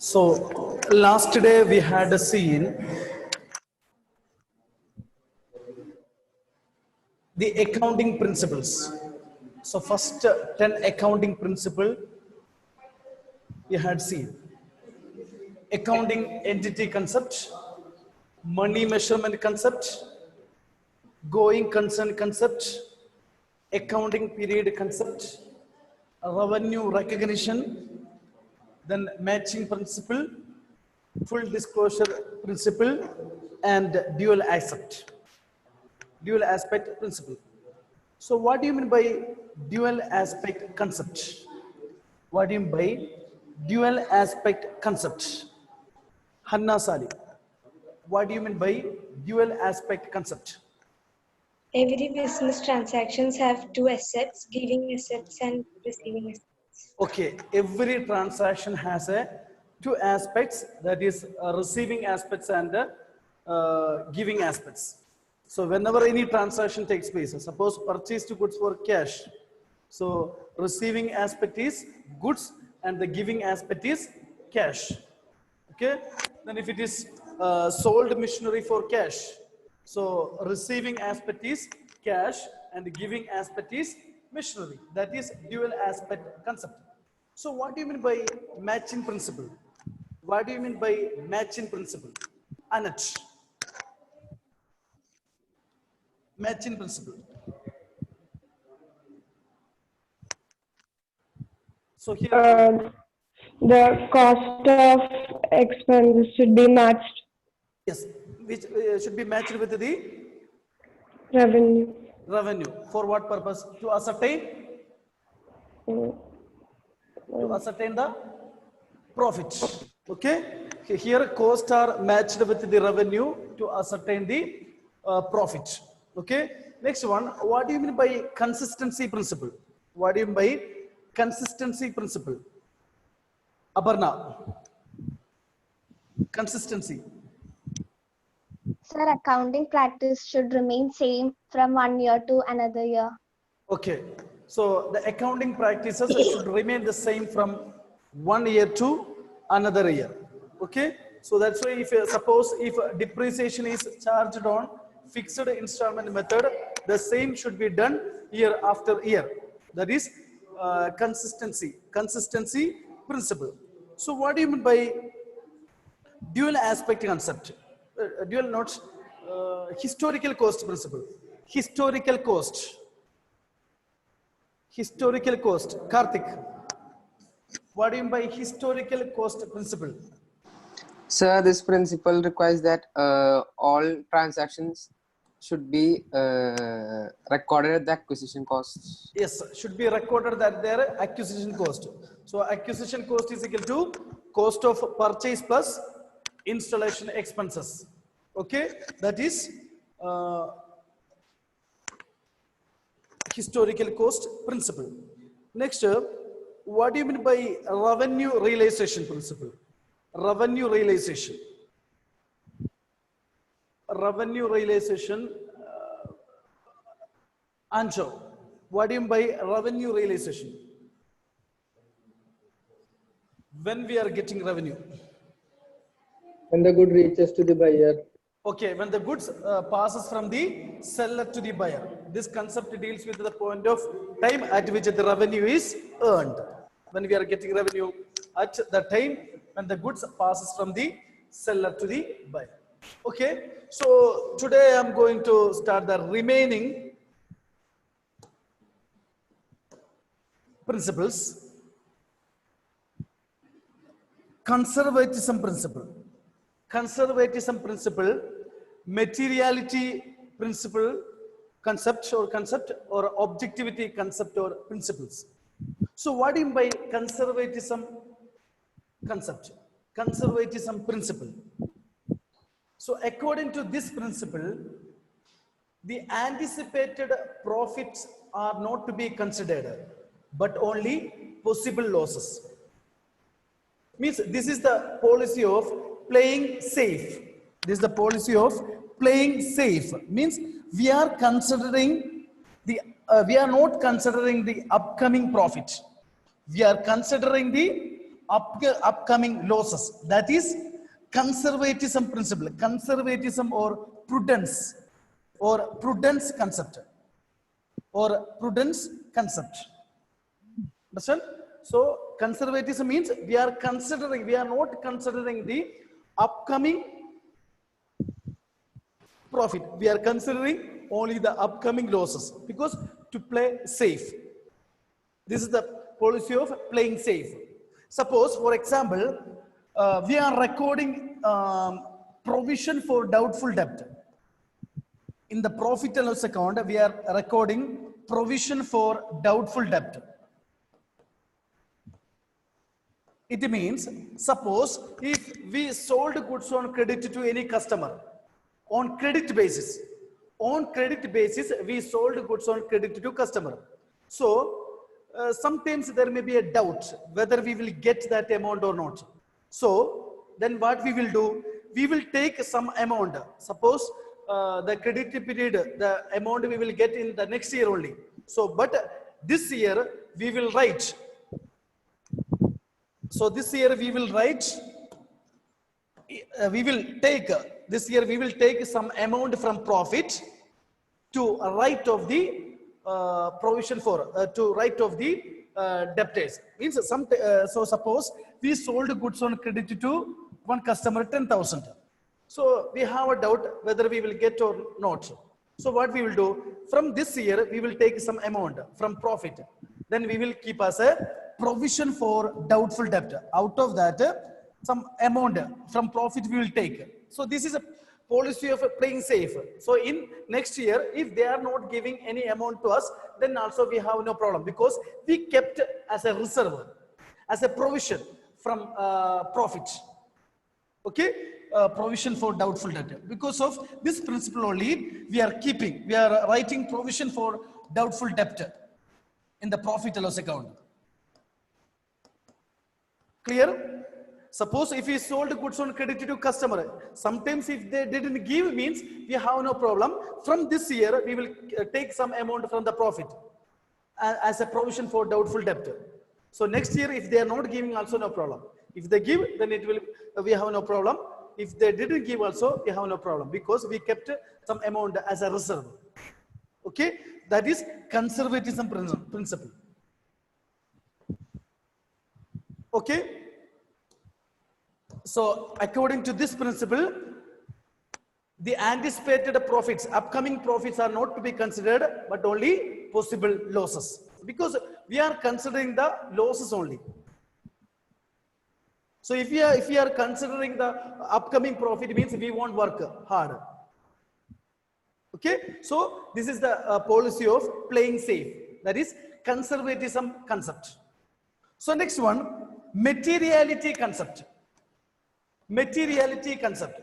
So last day we had seen the accounting principles. So first 10 accounting principle we had seen. Accounting entity concept, money measurement concept, going concern concept, accounting period concept, revenue recognition, then matching principle, full disclosure principle, and dual aspect principle. So what do you mean by dual aspect concept? What do you mean by dual aspect concept? Hanna Sali, what do you mean by dual aspect concept? Every business transactions have two assets, giving assets and receiving assets. Okay, every transaction has two aspects, that is receiving aspects and giving aspects. So whenever any transaction takes place, suppose purchased goods for cash, so receiving aspect is goods and the giving aspect is cash. Okay, then if it is sold machinery for cash, so receiving aspect is cash and the giving aspect is machinery. That is dual aspect concept. So what do you mean by matching principle? What do you mean by matching principle? Anat. Matching principle. So here the cost of expenses should be matched. yes, which should be matched with the Revenue. revenue. For what purpose? To ascertain the profit. Okay, here costs are matched with the revenue to ascertain the profit. Okay, next one, what do you mean by consistency principle? What do you mean by consistency principle? Aparna, consistency. Sir, accounting practice should remain same from 1 year to another year. Okay, so the accounting practices should remain the same from 1 year to another year. Okay, so that's why if suppose if depreciation is charged on fixed installment method, the same should be done year after year. That is consistency principle. So what do you mean by dual aspect concept? Dual notes, historical cost principle. Historical cost. Karthik, what do you mean by historical cost principle? Sir, this principle requires that all transactions should be recorded at the acquisition cost. Yes, should be recorded that their acquisition cost. So acquisition cost is equal to cost of purchase plus installation expenses. Okay, that is historical cost principle. Next, what do you mean by revenue realization principle? Revenue realization. Anjo, what do you mean by revenue realization? When we are getting revenue? When the good reaches to the buyer. Okay, when the goods passes from the seller to the buyer. This concept deals with the point of time at which the revenue is earned. When we are getting revenue at the time when the goods passes from the seller to the buyer. Okay, so today I am going to start the remaining principles. Conservatism principle, materiality principle, concept or objectivity concept or principles. So what do you mean by conservatism principle? So according to this principle, the anticipated profits are not to be considered, but only possible losses. Means this is the policy of playing safe. This is the policy of playing safe. Means we are considering we are not considering the upcoming profit. We are considering the upcoming losses. That is conservatism principle, conservatism or prudence concept, or prudence concept. Understand? So conservatism means we are not considering the upcoming profit. We are considering only the upcoming losses, because to play safe. This is the policy of playing safe. Suppose, for example, we are recording provision for doubtful debt. In the profit and loss account, we are recording provision for doubtful debt. It means, suppose if we sold goods on credit to any customer, on credit basis, we sold goods on credit to customer. So sometimes there may be a doubt whether we will get that amount or not. So then what we will do, we will take some amount. Suppose the credit period, the amount we will get in the next year only. So but this year we will write. So this year we will write, this year we will take some amount from profit to write of the provision for, to write of the debtors. Means so suppose we sold goods on credit to one customer 10,000. So we have a doubt whether we will get or not. So what we will do, from this year we will take some amount from profit. Then we will keep as a provision for doubtful debt. Out of that, some amount from profit we will take. So this is a policy of playing safe. So in next year, if they are not giving any amount to us, then also we have no problem, because we kept as a reserve, as a provision from profit. Okay, provision for doubtful debt. Because of this principle only, we are writing provision for doubtful debt in the profit and loss account. Clear? Suppose if we sold goods on credit to customer, sometimes if they didn't give, means we have no problem. From this year, we will take some amount from the profit as a provision for doubtful debt. So next year, if they are not giving, also no problem. If they give, then it will, we have no problem. If they didn't give also, we have no problem, because we kept some amount as a reserve. Okay, that is conservatism principle. Okay. So according to this principle, the anticipated profits, upcoming profits are not to be considered, but only possible losses, because we are considering the losses only. So if we are considering the upcoming profit, means we won't work hard. Okay, so this is the policy of playing safe, that is conservatism concept. So next one, materiality concept. Materiality concept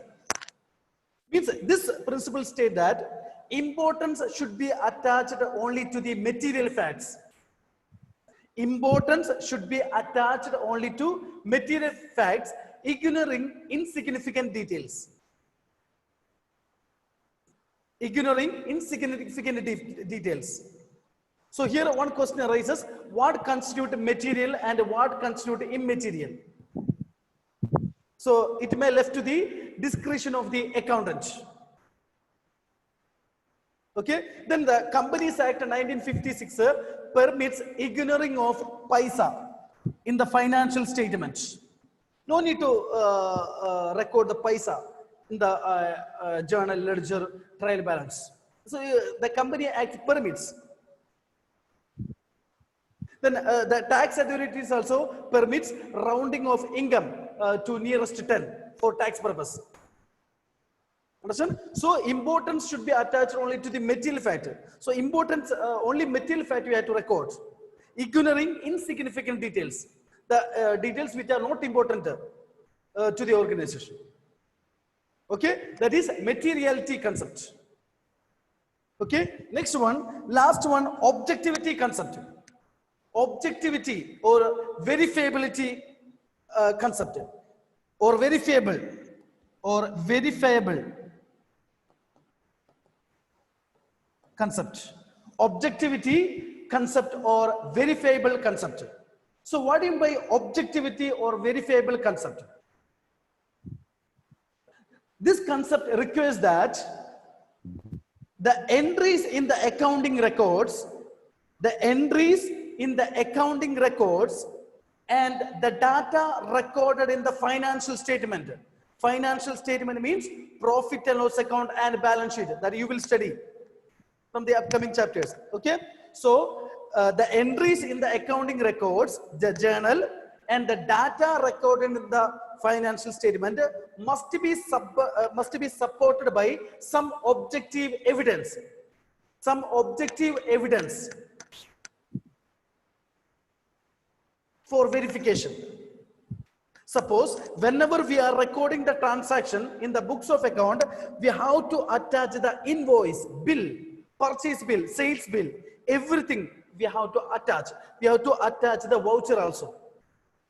means this principle states that importance should be attached only to the material facts. Importance should be attached only to material facts, ignoring insignificant details. Ignoring insignificant details. So here one question arises: what constitutes material and what constitutes immaterial? So it may left to the discretion of the accountant. Okay, then the Companies Act 1956 permits ignoring of paisa in the financial statements. No need to record the paisa in the journal, ledger, trial balance. So the Company Act permits. Then the tax authorities also permits rounding of income to nearest 10 for tax purpose. Understand? So importance should be attached only to the material factor. So importance, only material factor we have to record, ignoring insignificant details, the details which are not important to the organization. Okay, that is materiality concept. Okay, next one, last one, objectivity concept. Objectivity or verifiability concept, or verifiable concept. Objectivity concept or verifiable concept. So what do you mean by objectivity or verifiable concept? This concept requires that the entries in the accounting records, and the data recorded in the financial statement. Financial statement means profit and loss account and balance sheet that you will study from the upcoming chapters. Okay, so the entries in the accounting records, the journal, and the data recorded in the financial statement must be supported by some objective evidence. For verification. Suppose whenever we are recording the transaction in the books of account, we have to attach the invoice, bill, purchase bill, sales bill, everything we have to attach. We have to attach the voucher also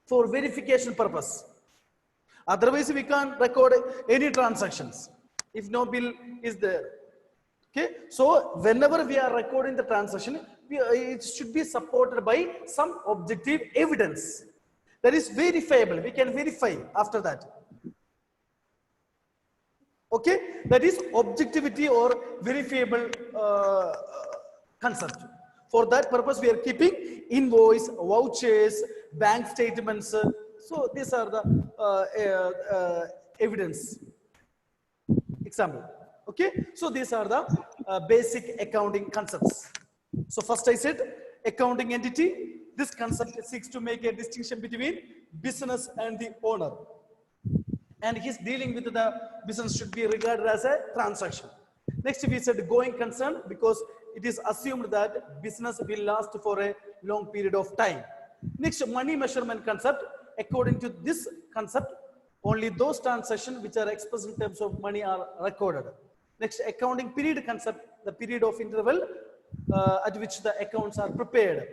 for verification purpose. Otherwise, we can't record any transactions if no bill is there. Okay, so whenever we are recording the transaction, it should be supported by some objective evidence that is verifiable. We can verify after that. Okay, that is objectivity or verifiable concept. For that purpose, we are keeping invoice, vouchers, bank statements. So these are the evidence. Example. Okay, so these are the basic accounting concepts. So first I said accounting entity. This concept seeks to make a distinction between business and the owner. And his dealing with the business should be regarded as a transaction. Next we said going concern, because it is assumed that business will last for a long period of time. Next, money measurement concept. According to this concept, only those transactions which are expressed in terms of money are recorded. Next, accounting period concept, the period of interval at which the accounts are prepared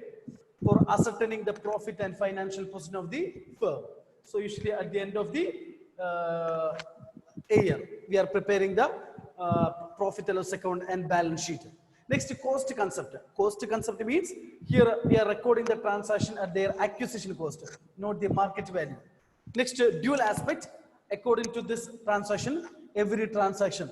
for ascertaining the profit and financial position of the firm. So usually at the end of the year, we are preparing the profit and loss account and balance sheet. Next, cost concept. Cost concept means here we are recording the transaction at their acquisition cost, not the market value. Next, dual aspect. According to this transaction, every transaction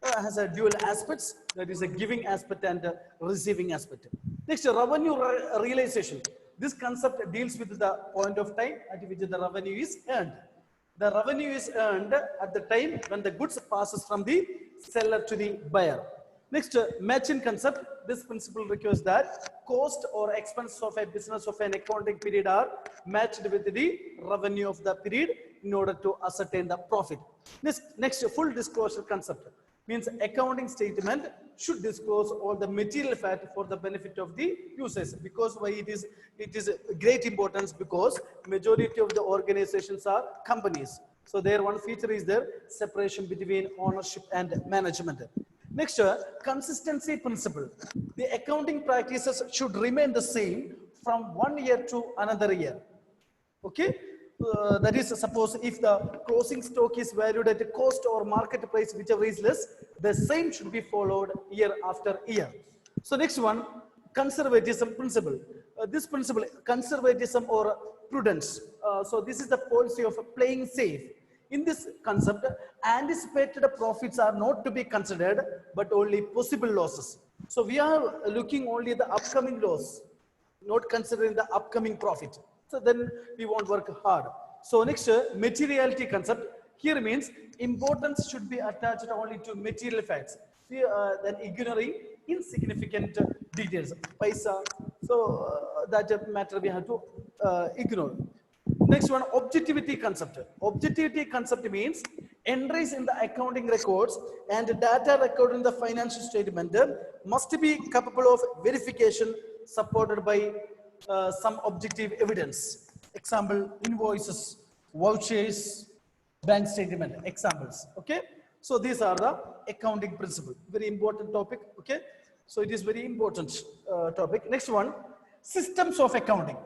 has a dual aspects, that is a giving aspect and a receiving aspect. Next, revenue realization. This concept deals with the point of time at which the revenue is earned. The revenue is earned at the time when the goods passes from the seller to the buyer. Next, matching concept. This principle requires that cost or expense of a business of an accounting period are matched with the revenue of the period in order to ascertain the profit. Next, full disclosure concept means accounting statement should disclose all the material fact for the benefit of the users. Because why it is great importance, because majority of the organizations are companies. So there one feature is there, separation between ownership and management. Next, consistency principle. The accounting practices should remain the same from 1 year to another year. Okay, that is, suppose if the closing stock is valued at a cost or market price, whichever is less, the same should be followed year after year. So next one, conservatism principle. This principle, conservatism or prudence. So this is the policy of playing safe. In this concept, anticipated profits are not to be considered, but only possible losses. So we are looking only at the upcoming loss, not considering the upcoming profit. So then we won't work hard. So next, materiality concept. Here means importance should be attached only to material facts. Then ignoring insignificant details. Paisa. So that matter we have to ignore. Next one, objectivity concept. Objectivity concept means entries in the accounting records and data recorded in the financial statement must be capable of verification, supported by some objective evidence. Example, invoices, vouchers, bank statement, examples. Okay, so these are the accounting principle. Very important topic. Okay, so it is very important topic. Next one, systems of accounting.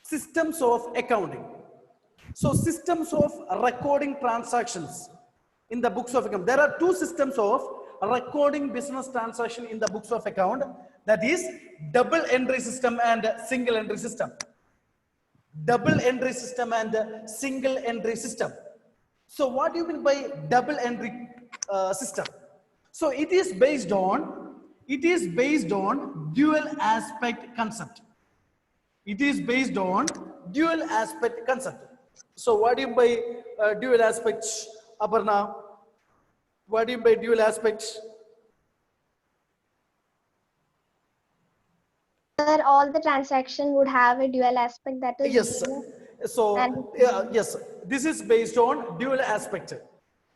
Systems of accounting. So systems of recording transactions in the books of account. There are two systems of recording business transaction in the books of account, that is double entry system and single entry system. double entry system and single entry system. So what do you mean by double entry system? So it is based on dual aspect concept. It is based on dual aspect concept. So what do you mean by dual aspect, Aparna? What do you mean by dual aspect? Sir, all the transaction would have a dual aspect, that is Yes. given So and yes, this is based on dual aspect.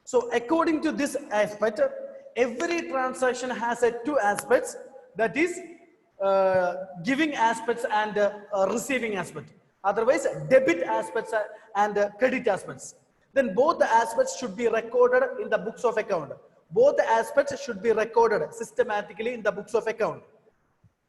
So according to this aspect, every transaction has a two aspects, that is giving aspects and receiving aspect. Otherwise, debit aspects and credit aspects. Then both the aspects should be recorded in the books of account. Both the aspects should be recorded systematically in the books of account.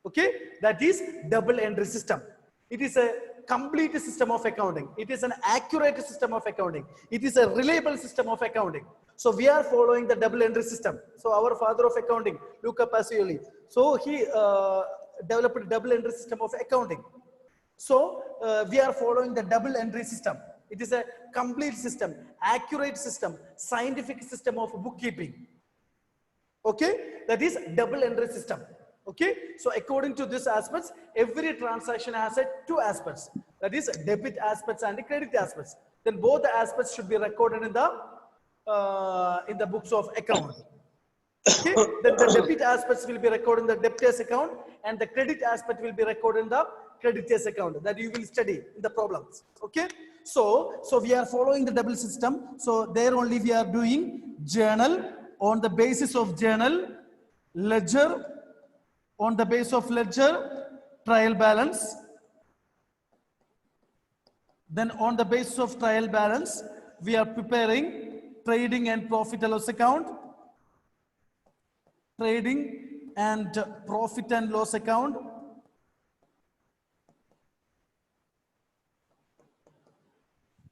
Okay, that is double entry system. It is a complete system of accounting. It is an accurate system of accounting. It is a reliable system of accounting. So we are following the double entry system. So our father of accounting, Luca Pacioli, so he developed a double entry system of accounting. So we are following the double entry system. It is a complete system, accurate system, scientific system of bookkeeping. Okay, that is double entry system. Okay, so according to this aspects, every transaction has a two aspects, that is debit aspects and credit aspects. Then both the aspects should be recorded in the books of account. Okay, then the debit aspects will be recorded in the debtors account and the credit aspect will be recorded in the creditors account, that you will study in the problems. Okay, so we are following the double system. So there only we are doing journal, on the basis of journal, ledger, on the basis of ledger, trial balance. Then on the basis of trial balance, we are preparing trading and profit and loss account, trading and profit and loss account,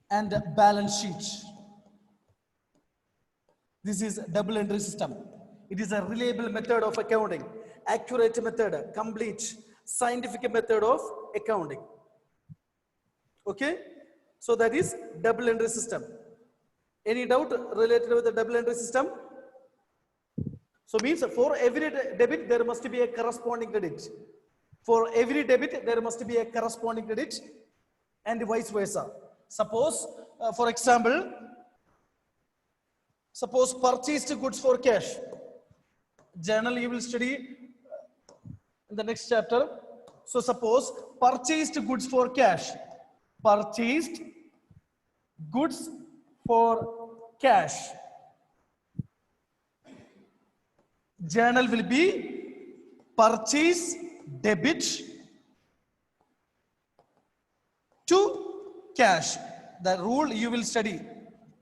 and balance sheet. This is double entry system. It is a reliable method of accounting, accurate method, complete scientific method of accounting. Okay, so that is double entry system. Any doubt related with the double entry system? So means for every debit there must be a corresponding credit. For every debit there must be a corresponding credit, and vice versa. Suppose, for example, suppose purchased goods for cash. Journal you will study in the next chapter. So suppose purchased goods for cash. Purchased goods for cash. Journal will be purchase debit to cash. The rule you will study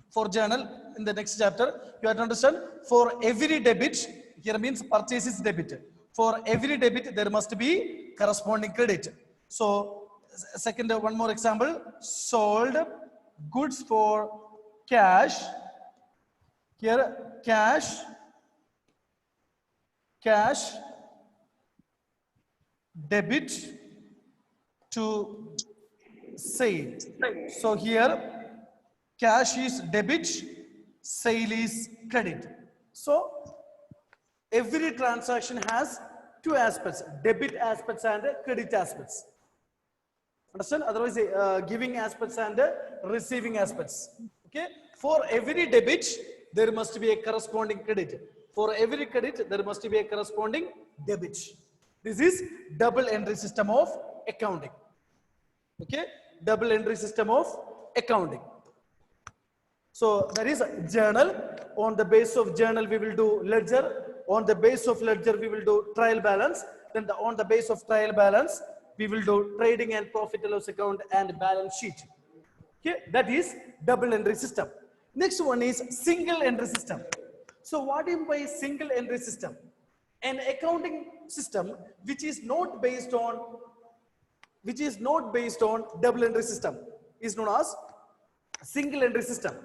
for journal in the next chapter. You have to understand, for every debit, here means purchase is debit. For every debit, there must be corresponding credit. So, second, one more example, sold goods for cash. Here, cash, debit to sale. So here, cash is debit, sale is credit. So every transaction has two aspects, debit aspects and credit aspects. Understand? Otherwise, giving aspects and receiving aspects. Okay. For every debit, there must be a corresponding credit. For every credit, there must be a corresponding debit. This is double entry system of accounting. Okay, double entry system of accounting. So there is a journal. On the basis of journal, we will do ledger. On the basis of ledger, we will do trial balance. Then on the basis of trial balance, we will do trading and profit and loss account and balance sheet. Okay, that is double entry system. Next one is single entry system. So what do you mean by single entry system? An accounting system which is not based on double entry system is known as single entry system.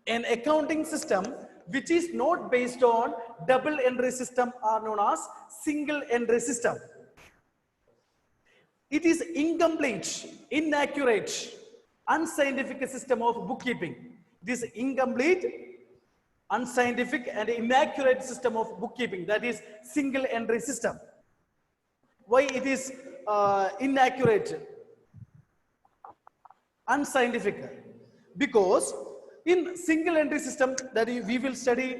An accounting system which is not based on double entry system are known as single entry system. it is incomplete, inaccurate, unscientific system of bookkeeping. It is incomplete, unscientific and inaccurate system of bookkeeping, that is single entry system. Why it is inaccurate, unscientific? Because in single entry system that we will study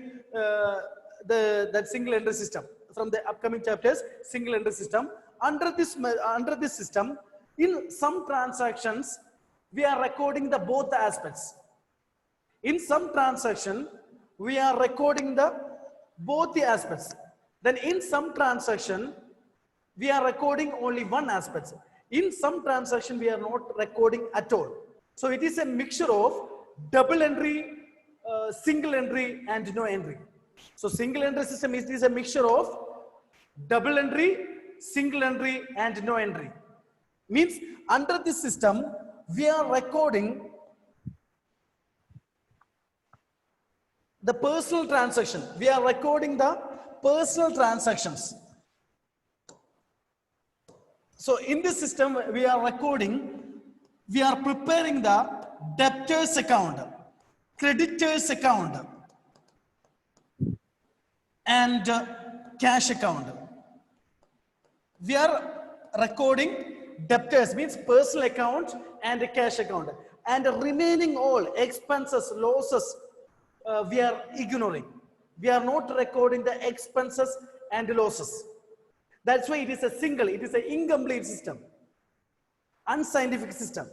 that single entry system from the upcoming chapters, single entry system. Under this system, in some transactions we are recording the both the aspects. In some transaction we are recording the both the aspects. Then in some transaction we are recording only one aspect. In some transaction we are not recording at all. So it is a mixture of double entry, single entry and no entry. So single entry system is a mixture of double entry, single entry and no entry. Means under this system we are recording the personal transaction. We are recording the personal transactions. So in this system we are recording, we are preparing the debtors account, creditors account and cash account. We are recording debtors, means personal account and cash account, and remaining all expenses, losses we are ignoring. We are not recording the expenses and losses. That's why it is a single, it is an incomplete system, unscientific system.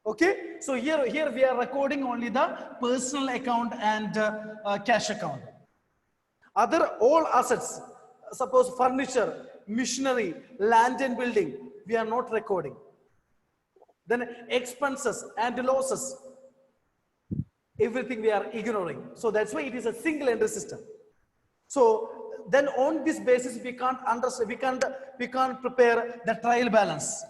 Okay, so here we are recording only the personal account and cash account. Other all assets, suppose furniture, machinery, land and building, we are not recording. Then expenses and losses, everything we are ignoring. So that's why it is a single entry system. So then on this basis we can't understand, we can't prepare the trial balance.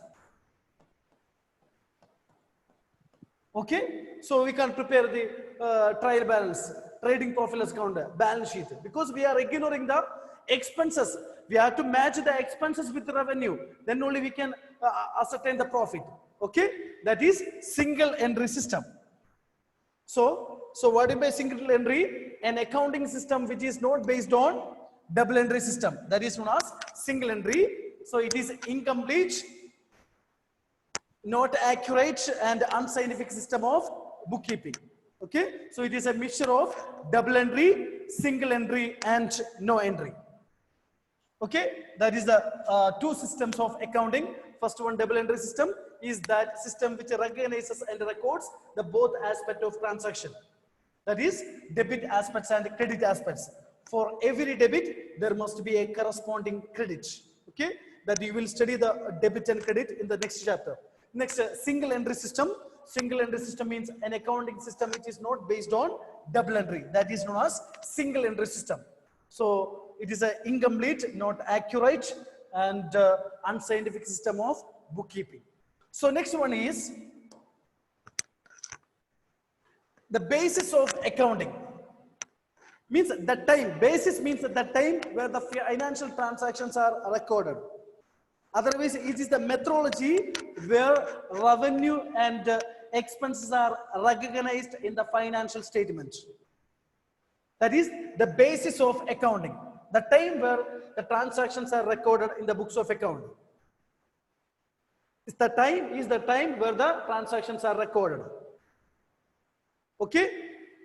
Okay, so we can prepare the trial balance, trading profit loss account, balance sheet, because we are ignoring the expenses. We have to match the expenses with the revenue, then only we can ascertain the profit. Okay, that is single entry system. So what is by single entry? An accounting system which is not based on double entry system, that is known as single entry. So it is incomplete, not accurate and unscientific system of bookkeeping. Okay, so it is a mixture of double entry, single entry and no entry. Okay, that is the two systems of accounting. First one, double entry system, is that system which recognizes and records the both aspect of transaction, that is debit aspects and credit aspects. For every debit there must be a corresponding credit. Okay, that you will study the debit and credit in the next chapter. Next, single entry system. Single entry system means an accounting system which is not based on double entry, that is known as single entry system. So it is an incomplete, not accurate and unscientific system of bookkeeping. So next one is the basis of accounting. Means the time, basis means the time where the financial transactions are recorded. Otherwise, it is the methodology where revenue and expenses are recognized in the financial statement. That is the basis of accounting. The time where the transactions are recorded in the books of account. Is the time where the transactions are recorded. Okay,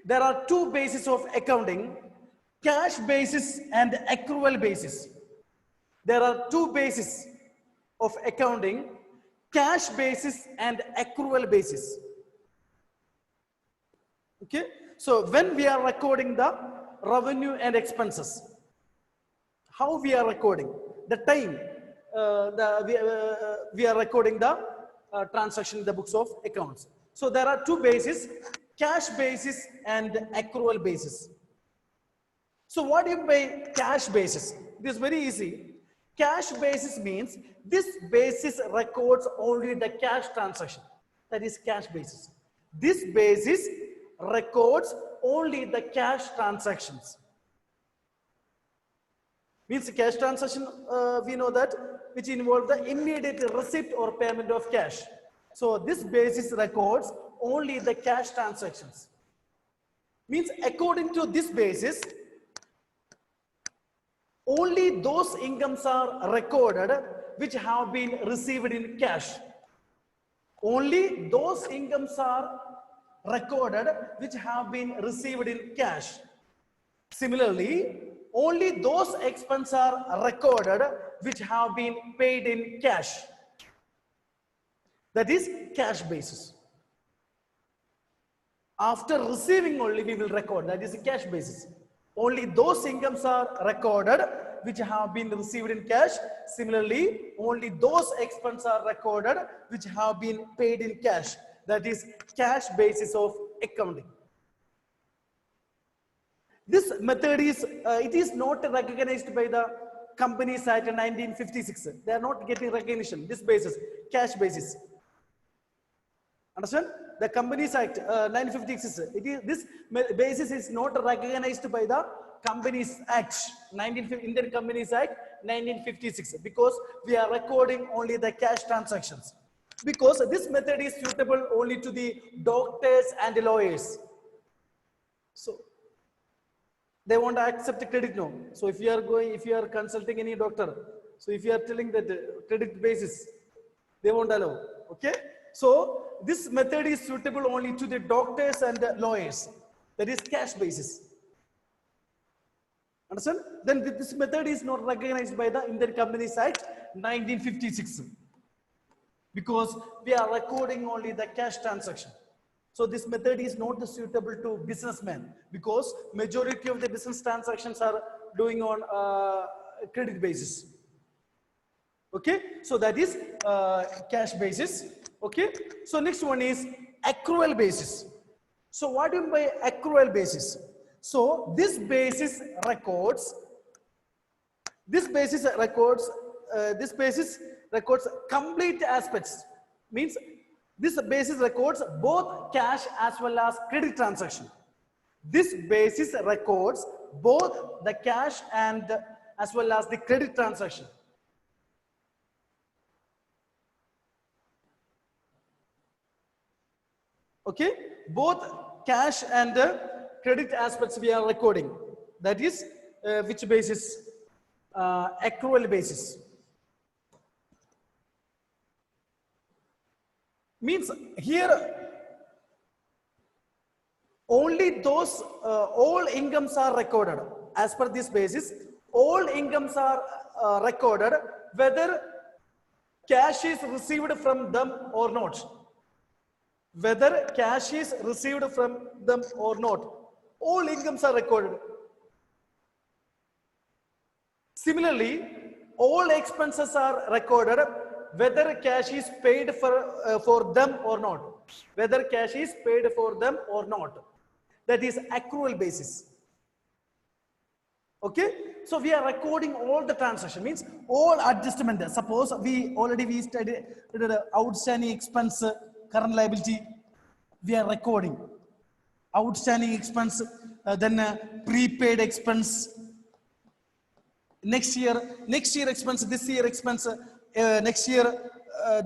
there are two bases of accounting: cash basis and accrual basis. There are two bases of accounting: cash basis and accrual basis. Okay, so when we are recording the revenue and expenses, how we are recording the time? We are recording the transaction in the books of accounts. So there are two bases: cash basis and accrual basis. So what do you mean by cash basis? It is very easy. Cash basis means this basis records only the cash transaction. That is cash basis. This basis records only the cash transactions. Means cash transaction, we know that, which involve the immediate receipt or payment of cash. So this basis records only the cash transactions. Means according to this basis, only those incomes are recorded which have been received in cash. Only those incomes are recorded which have been received in cash. Similarly, only those expenses are recorded which have been paid in cash. That is cash basis. After receiving only we will record, that is the cash basis. Only those incomes are recorded which have been received in cash. Similarly, only those expenses are recorded which have been paid in cash. That is cash basis of accounting. This method is, it is not recognized by the Companies Act 1956. They are not getting recognition, this basis, cash basis. Understand? The Companies Act 1956, this basis is not recognized by the Companies Act, Indian Companies Act 1956, because we are recording only the cash transactions. Because this method is suitable only to the doctors and lawyers. So they won't accept credit note. So if you are consulting any doctor, so if you are telling that credit basis, they won't allow. Okay. So this method is suitable only to the doctors and the lawyers. That is cash basis. Understand? Then this method is not recognized by the Indian Companies Act 1956. Because we are recording only the cash transaction. So this method is not suitable to businessmen, because majority of the business transactions are doing on credit basis. Okay, so that is cash basis. Okay, so next one is accrual basis. So what do you mean by accrual basis? So this basis records complete aspects. Means this basis records both cash as well as credit transaction. This basis records both the cash and as well as the credit transaction. Okay, both cash and credit aspects we are recording. That is which basis? Accrual basis. Means here only those all incomes are recorded. As per this basis, all incomes are recorded whether cash is received from them or not. Whether cash is received from them or not, all incomes are recorded. Similarly, all expenses are recorded whether cash is paid for them or not. Whether cash is paid for them or not. That is accrual basis. Okay, so we are recording all the transaction, means all adjustment. Suppose we studied outstanding expense, current liability, we are recording outstanding expense, then prepaid expense, next year expense, this year expense, next year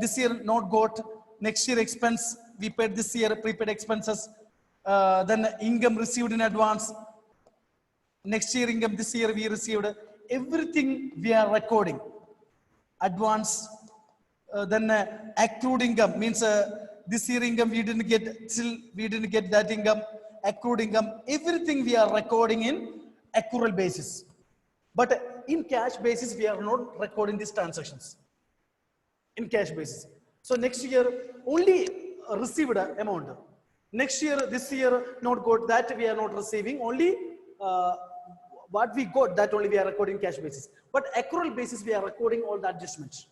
this year not got, next year expense we paid this year, prepaid expenses, then income received in advance, next year income, this year we received, everything we are recording. Advance, then accrued income, means this year income we didn't get, still we didn't get that income, accrued income, everything we are recording in accrual basis. But in cash basis, we are not recording these transactions in cash basis. So next year only received amount. Next year, this year not got, that we are not receiving, only what we got, that only we are recording cash basis. But accrual basis, we are recording all the adjustments.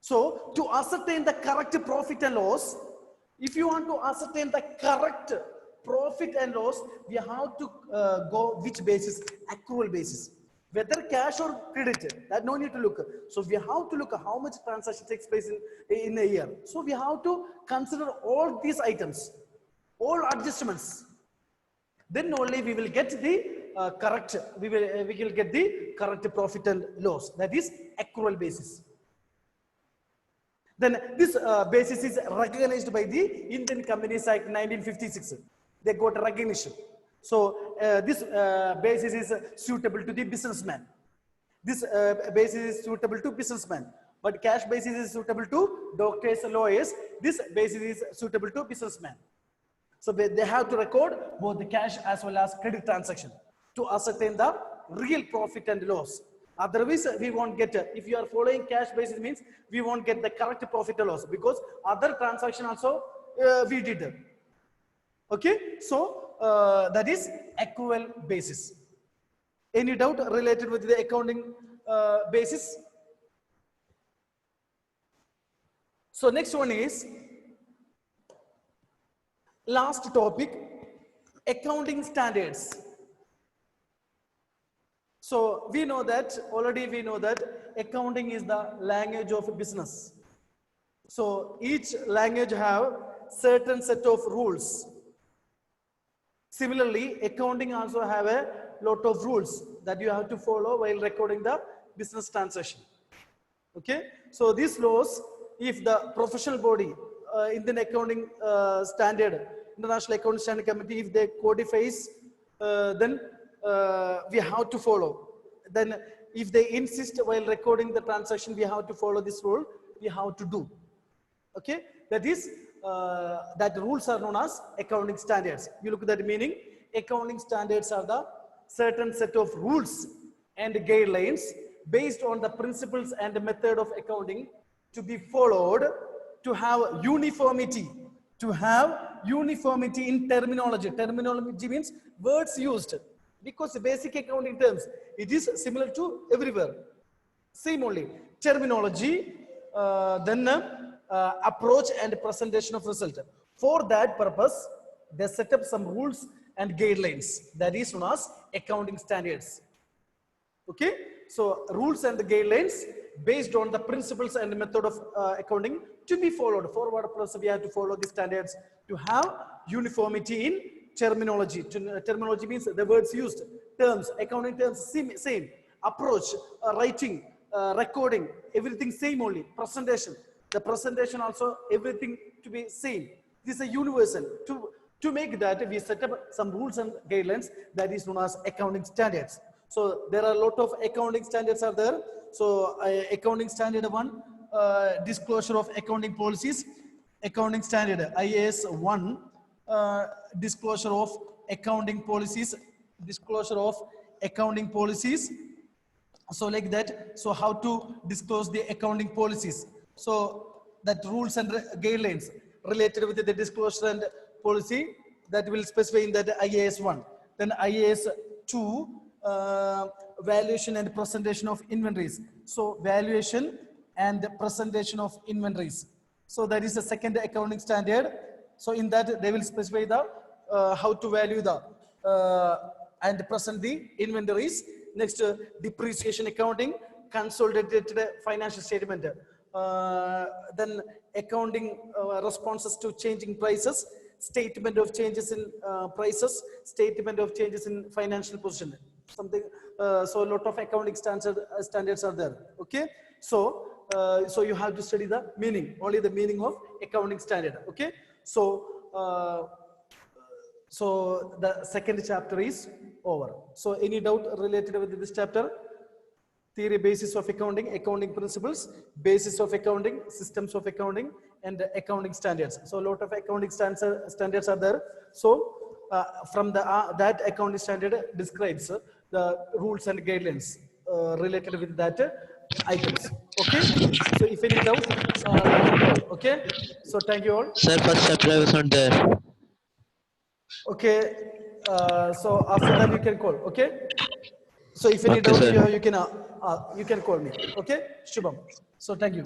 So to ascertain the correct profit and loss, if you want to ascertain the correct profit and loss, we have to go which basis? Accrual basis. Whether cash or credit, that no need to look. So we have to look at how much transaction takes place in a year. So we have to consider all these items, all adjustments. Then only we will get the correct, we will get the correct profit and loss. That is accrual basis. Then this basis is recognized by the Indian Companies Act 1956. They got recognition. So this basis is suitable to the businessman. This basis is suitable to businessman. But cash basis is suitable to doctors and lawyers. This basis is suitable to businessman. So they have to record both the cash as well as credit transaction to ascertain the real profit and loss. Otherwise, we won't get, if you are following cash basis means we won't get the correct profit or loss because other transaction also we did. Okay, so that is accrual basis. Any doubt related with the accounting basis? So next one is last topic, accounting standards. So we know that, already we know that accounting is the language of business. So each language have certain set of rules. Similarly, accounting also have a lot of rules that you have to follow while recording the business transaction. Okay, so these laws, if the professional body, Indian Accounting Standard, International Accounting Standard Committee, if they codifies, then we have to follow. Then if they insist while recording the transaction, we have to follow this rule, we have to do. Okay, that is, that rules are known as accounting standards. You look at that meaning, accounting standards are the certain set of rules and guidelines based on the principles and the method of accounting to be followed to have uniformity, in terminology. Terminology means words used. Because the basic accounting terms, it is similar to everywhere. Same only. Terminology, then approach and presentation of result. For that purpose, they set up some rules and guidelines. That is known as accounting standards. Okay? So rules and the guidelines based on the principles and method of accounting to be followed. For what purpose we have to follow the standards to have uniformity in terminology. Terminology means the words used, terms, accounting terms, same. Approach, writing, recording, everything same only. Presentation, the presentation also, everything to be same. This is a universal. To make that, we set up some rules and guidelines that is known as accounting standards. So there are a lot of accounting standards are there. So accounting standard 1, disclosure of accounting policies. Accounting standard IAS 1, disclosure of accounting policies, so like that. So how to disclose the accounting policies, so that rules and guidelines related with the disclosure and policy that will specify in that IAS 1. Then IAS 2, valuation and presentation of inventories. So valuation and presentation of inventories. So that is the second accounting standard. So in that they will specify the how to value the and present the inventories. Next, depreciation accounting, consolidated financial statement. Then accounting responses to changing prices, statement of changes in prices, statement of changes in financial position. Something. So a lot of accounting standards are there. Okay. So so you have to study the meaning, only the meaning of accounting standard. Okay. So so the second chapter is over. So any doubt related with this chapter? Theory, basis of accounting, accounting principles, basis of accounting, systems of accounting, and accounting standards. So a lot of accounting standards are there. So from the that accounting standard describes the rules and guidelines related with that items. Okay. So if any doubt, okay. So thank you all. Sir, first chapter I was not there. Okay. So after that you can call. Okay. So if any Okay, doubt sir. you can call me. Okay. Shubham. So thank you.